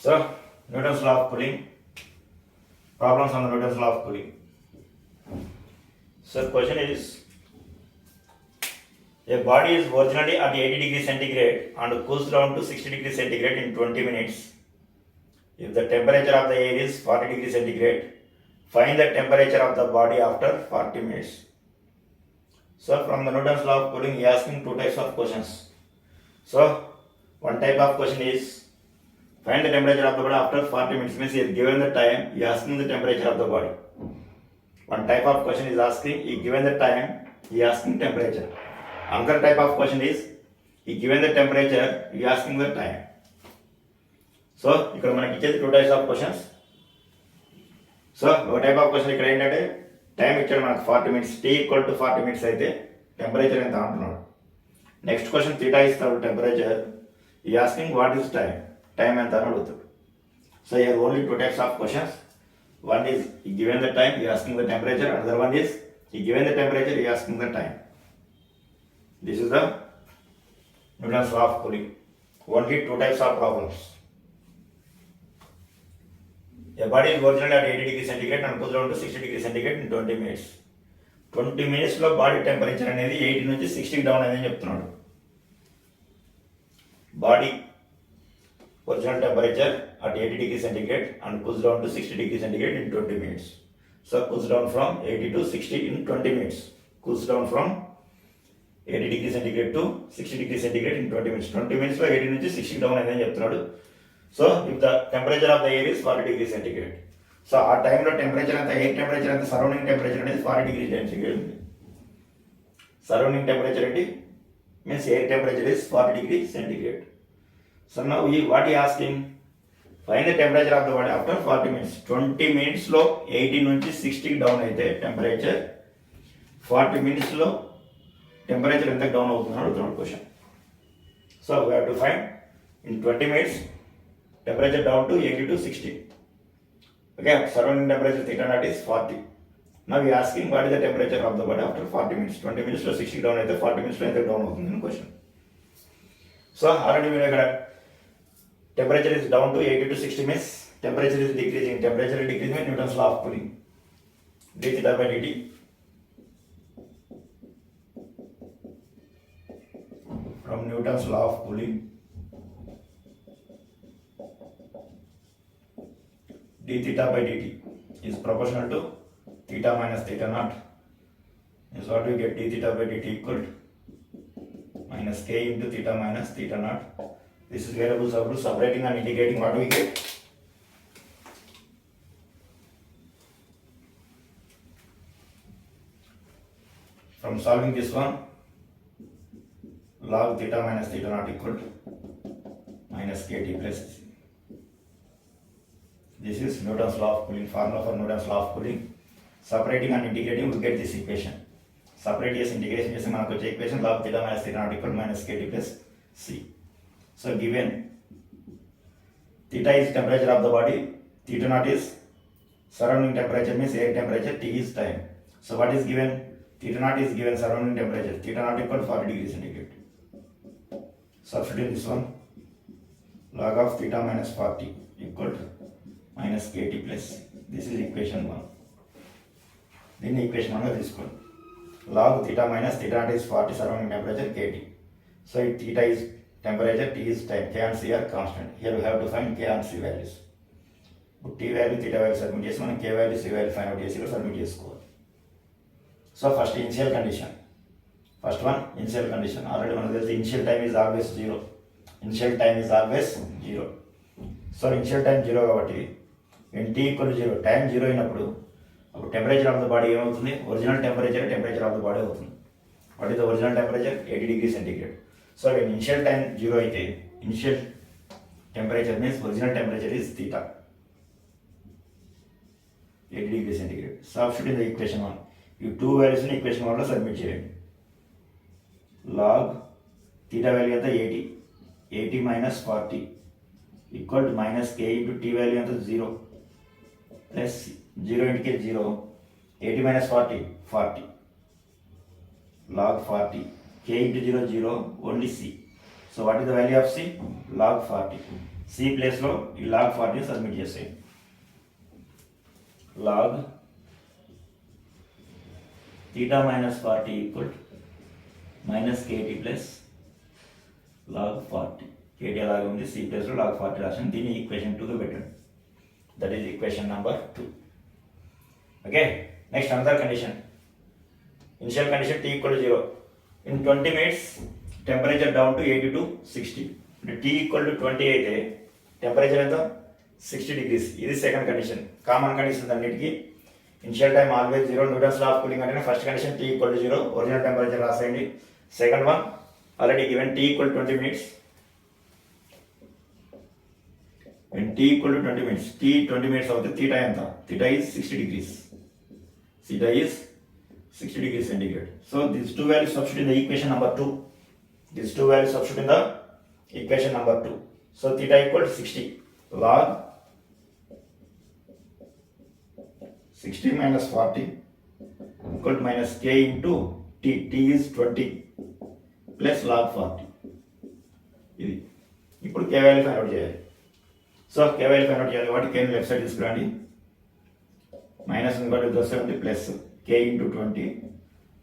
So, Newton's law of cooling. Problems on the Newton's law of cooling. So, question is, a body is originally at 80 degrees centigrade and cools down to 60 degrees centigrade in 20 minutes. If the temperature of the air is 40 degrees centigrade, find the temperature of the body after 40 minutes. So, from the Newton's law of cooling, he is asking two types of questions. So, one type of question is, find the temperature of the body after 40 minutes. Means he is given the time, he is asking the temperature of the body. One type of question is asking, he given the time, he is asking temperature. Another type of question is, he given the temperature, he is asking the time. So, ఇక్కడ మనకి ఇచ్చేది two types of questions. So ఒక type of question ఇక్కడ ఏంటంటే time ఇచ్చాడు మనకు 40 minutes, T equal to 40 minutes అయితే temperature ఎంత అంటున్నాడు. నెక్స్ట్ క్వశ్చన్ తీటా ఇస్తాడు టెంపరేచర్, ఈ asking what is time, time ఎంత అని అడుగుతాడు. So here only two types of questions. One is he given the time, he asking the temperature. Another one is he given the temperature, he asking the time. This is the Newton's law of cooling. Only two types of problems. A body is originally at 80 degrees centigrade and cools down to 60 degrees centigrade in 20 minutes. 20 minutes లో body temperature అనేది 80 నుంచి 60 down అయిందని చెప్తున్నాడు. Body original temperature at 80 degrees centigrade and cools down to 60 degrees centigrade in 20 minutes. So cools down from 80 to 60 in 20 minutes. Cools down from 80 degrees centigrade to 60 degrees centigrade in 20 minutes. 20 minutes లో 80 నుంచి 60 down అయిందని చెప్తున్నాడు. So if the temperature of the air is 40 degrees centigrade. So ఆ టైంలో temperature అంతా, air temperature అంతా, surrounding temperature అనేది 40 degrees centigrade ఉంది. సరౌండింగ్ టెంపరేచర్ ఏంటి means air temperature is 40 degrees centigrade. So now what he asking? Find the temperature of the body after 40 minutes. 20 minutes లో 80 నుంచి 60 down అయితే టెంపరేచర్, 40 minutes లో temperature ఎంత down అవుతుందని అడుగుతున్నాడు question. So we have to find in 20 minutes temperature down to 80 to 60. Okay, surrounding temperature theta naught is 40. Now we asking what is the temperature of the body after 40 minutes. 20 minutes లో 60 down అయితే 40 minutes లో ఎంత down అవుతుందని question. So already మీరు ఇక్కడ temperature is down to 80 to 60 means temperature is decreasing. Temperature is decreasing means Newton's law of cooling. d theta by dt from Newton's law of cooling, d theta by dt is proportional to theta minus theta naught. Is what we get, d theta by dt equal to minus k into theta minus theta naught. This is variable separating and integrating, what we get? From solving this one, log theta minus theta naught equal to minus kt plus c. This is Newton's law of cooling, formula for Newton's law of cooling. Separating and integrating, we get this equation. Separate yes, integration yes, మనకు వచ్చే equation log theta minus theta naught equal to minus kt plus c. So given theta is temperature of the body, theta naught is surrounding temperature means air temperature, t is time. So what is given? Theta naught is given surrounding temperature, theta naught equal to 40 degrees centigrade. Substitute this one, log of theta minus 40 equal to minus kt plus c. This is equation 1. Then equation 1 is this one. Log theta minus theta naught is 40 surrounding temperature kt. So if theta is temperature, t is time, k and c are constant. Here we have to find k and c values. t value, theta value submit చేసి మనం k value, c value find out చేసి కూడా submit చేసుకోవాలి. So first initial condition, first one initial condition. Already మనకు తెలిసి initial time is always 0. Initial time is always 0. So initial time 0 కాబట్టి when t equal to 0, time 0 అయినప్పుడు అప్పుడు temperature of the body ఏమవుతుంది? Original temperature of the body అవుతుంది. What is the original temperature? 80 degrees centigrade. So when initial time 0 అయితే initial temperature means original temperature is theta 80 degrees centigrade. Substitute in the equation 1. You two values in equation 1 లో submit చేయండి. log theta value ఎంత 80 minus 40 equal to minus k into t value ఎంత 0 plus 0 into k 0, 80 minus 40 log 40, k into 0 0, only c. So what is the value of c? Log 40. C ప్లేస్లో ఈ log 40 submit చేసేయండి. log theta minus 40 equal minus kt plus log 40. kt అలాగే ఉంది, C ప్లేస్లో log 40 రాసాను. దీన్ని equation 2గా పెట్టండి. That is equation number 2. Okay, next another condition. Initial condition t equal to 0. In 20 minutes temperature down to 80 to 60. అంటే t equal to 20 అయితే temperature ఎంత 60 degrees. ఇది సెకండ్ కండిషన్. కామన్ కండిషన్స్ అన్నిటికీ initial time always 0. Newton's law of cooling అంటే first condition t equal to 0, original temperature రాసేయండి. Second one already given t equal to 20 minutes. when t equal to 20 minutes, t 20 minutes అవుతే theta ఎంత? theta is 60 degrees. theta is 60 degrees centigrade. So these two values substitute in the equation number 2. These two values substitute in the equation number 2. So theta equal to 60. Log 60 minus 40 equal to minus k into t. T is 20 plus log 40. ఇది ఇప్పుడు k value find out చేయాలి. So k value find out చేయాలి కాబట్టి k ని left side తీసుకురండి. Minus ఇంకోటి దోస్తే ఉంది plus k into 20.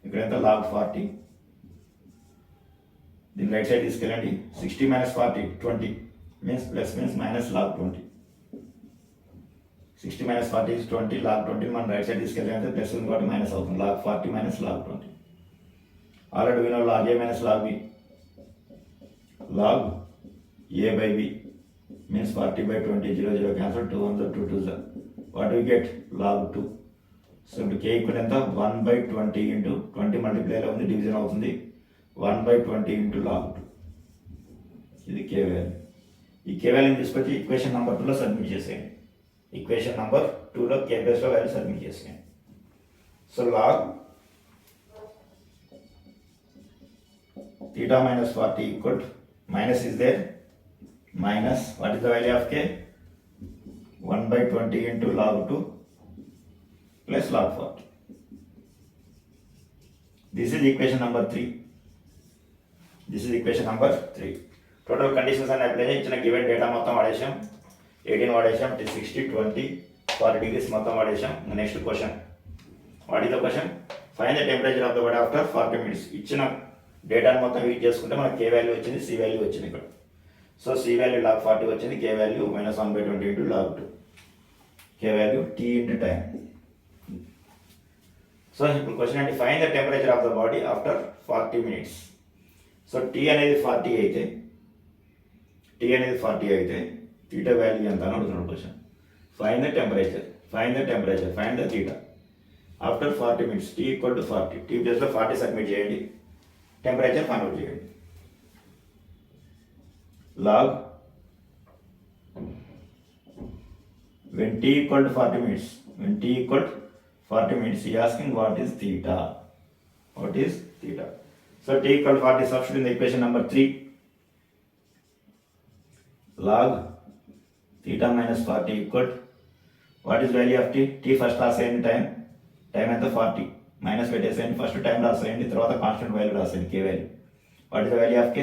ఇక్కడ ఎంత log 40. దీన్ని రైట్ సైడ్ తీసుకెళ్ళండి. 60 minus 40 20 means plus means minus log 20. 60 minus 40 is 20, log 20 మనం రైట్ సైడ్ తీసుకెళ్ళాలంటే ప్లస్ ఉంది కాబట్టి మైనస్ అవుతుంది. log 40 minus log 20. Already we know log a minus log b. log a by b means 40 by 20, 0 0 cancel, 2 1 2 2 0. What do we get? log 2. So ఇప్పుడు k equal ఎంత 1 by 20 into 20 మల్టిప్లైలో ఉంది, division అవుతుంది 1 by 20 into log 2. ఇది k value. ఈ k వాల్యూని తీసుకొచ్చి equation number 2లో submit చేసేయండి. ఈక్వేషన్ నెంబర్ 2లో k ప్లేస్లో వాల్యూ సబ్మిట్ చేసేయండి. So log theta minus 40 equal to minus is there, minus what is the value of k? 1 by 20 into log 2 plus log 40. This is equation number 3. This is equation number 3. Total conditions and apply ఇచ్చిన given data మొత్తం వాడేశాం. 18 వాడేశాం, 60 20 40 degrees మొత్తం వాడేశాం. Next question. What is the question? Find the temperature of the body after 40 minutes. ఇచ్చిన డేటాను మొత్తం use చేసుకుంటే మనకు k value వచ్చింది, c వాల్యూ వచ్చింది ఇక్కడ. సో c వాల్యూ log 40 వచ్చింది, k value minus 1 by 20 into log 2. k వాల్యూ t into time. సో ఇప్పుడు క్వశ్చన్ అంటే find the temperature of the body after 40 minutes. So t అనేది 40 అయితే theta వాల్యూ ఎంత అని అడుగుతున్నాడు question. Find the temperature, find the theta after 40 minutes. t equal to 40, t ప్లేస్లో 40 సబ్మిట్ చేయండి, టెంపరేచర్ ఫైండ్ అవుట్ చేయండి. log when t equal to 40 minutes, he asking what is theta. So t equal to 40 substitute in the equation number 3. log theta minus 40 equal to what is value of t? t first రాసేయండి, time ఎంత 40 minus పెట్టేసేయండి, first time రాసేయండి, తర్వాత constant value రాసేయండి, k వాల్యూ. What is the value of k?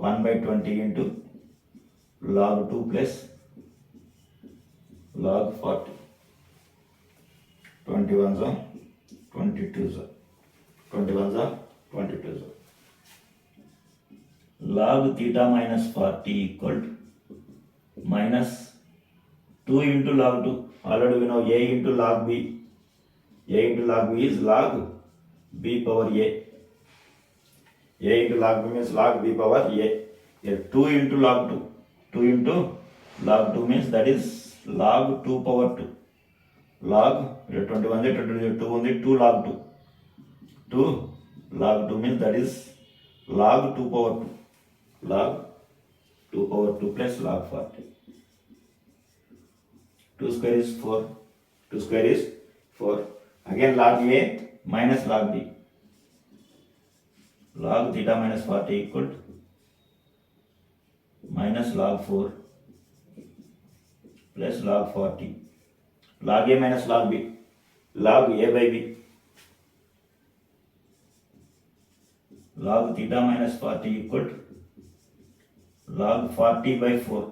1 by 20 into log 2 plus log 40. 21s are 22s are 21s are 22s are. log theta minus 40 equal to minus 2 into log 2. Already we know a into log b. a into log b is log b power a. a into log b means log b power a. Here 2 into log 2. 2 into log 2 means that is log 2 power 2. log 21 22 2 ఉంది, 2 log 2. 2 log 2 means that is log 2 power 2. log 2 power 2 plus log 40. 2 square is 4. 2 square is 4. Again log a minus log b. log theta minus 40 equal to minus log 4 plus log 40. log a minus log b. log a by b. log theta minus 40 equal to log 40 by 4.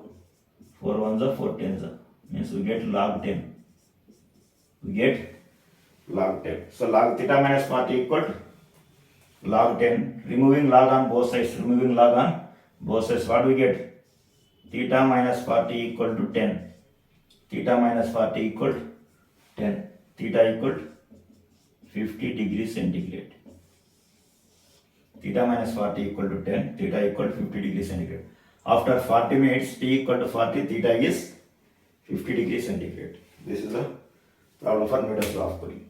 4 ones are 4 tens are. Means we get log 10. We get log 10. So log theta minus 40 equal to log 10. Removing log on both sides. Removing log on both sides. What do we get? Theta minus 40 equal to 10. Theta minus 40 equal to 10. Theta equal to 50 degrees centigrade. Theta minus 40 equal to 10. Theta equal to 50 degrees centigrade. After 40 minutes, t equal to 40, theta is 50 degrees centigrade. This is a problem for middle law of cooling.